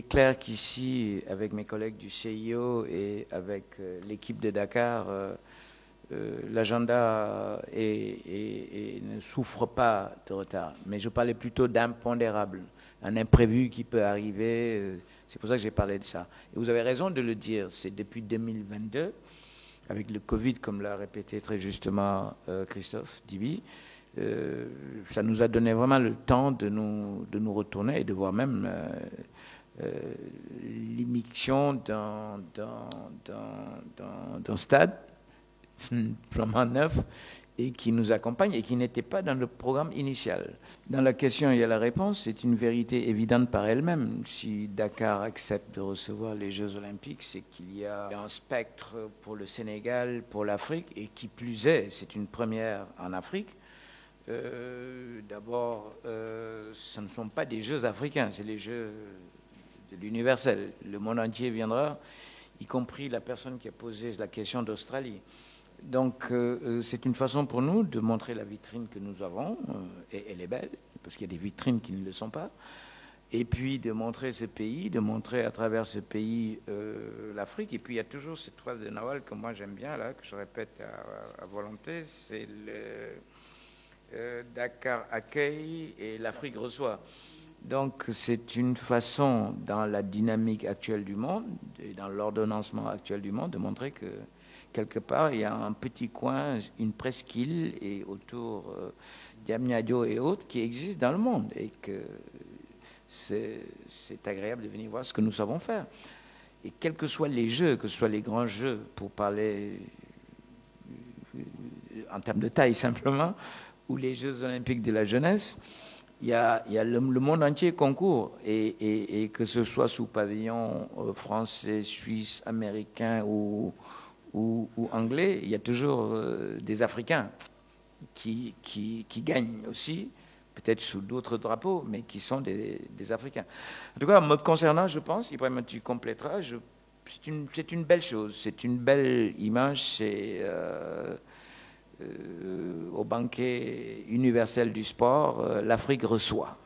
clair qu'ici, avec mes collègues du CIO et avec l'équipe de Dakar, l'agenda ne souffre pas de retard. Mais je parlais plutôt d'impondérable, un imprévu qui peut arriver. C'est pour ça que j'ai parlé de ça. Et vous avez raison de le dire, c'est depuis 2022, avec le Covid, comme l'a répété très justement Christophe Diby, ça nous a donné vraiment le temps de nous retourner et de voir même l'immixtion d'un stade flambant neuf et qui nous accompagne et qui n'était pas dans le programme initial. Dans la question, il y a la réponse. C'est une vérité évidente par elle-même. Si Dakar accepte de recevoir les Jeux Olympiques, c'est qu'il y a un spectre pour le Sénégal, pour l'Afrique, et qui plus est, c'est une première en Afrique. D'abord, ce ne sont pas des Jeux africains, c'est les Jeux de l'universel. Le monde entier viendra, y compris la personne qui a posé la question d'Australie. Donc, c'est une façon pour nous de montrer la vitrine que nous avons, et elle est belle, parce qu'il y a des vitrines qui ne le sont pas, et puis de montrer ce pays, de montrer à travers ce pays l'Afrique. Et puis, il y a toujours cette phrase de Nawal que moi j'aime bien, là, que je répète à volonté, c'est le Dakar accueille et l'Afrique reçoit. Donc, c'est une façon, dans la dynamique actuelle du monde, et dans l'ordonnancement actuel du monde, de montrer que quelque part, il y a un petit coin, une presqu'île, et autour d'Amniadio et autres, qui existent dans le monde, et que c'est agréable de venir voir ce que nous savons faire. Et quels que soient les jeux, que ce soit les grands jeux, pour parler en termes de taille simplement, ou les Jeux Olympiques de la jeunesse, il y a le monde entier concourt, et que ce soit sous pavillon français, suisse, américain ou anglais, il y a toujours des Africains qui gagnent aussi, peut-être sous d'autres drapeaux, mais qui sont des Africains. En tout cas, me concernant, je pense, Ibrahim, tu compléteras, c'est une belle chose, c'est une belle image, c'est au banquet universel du sport, l'Afrique reçoit.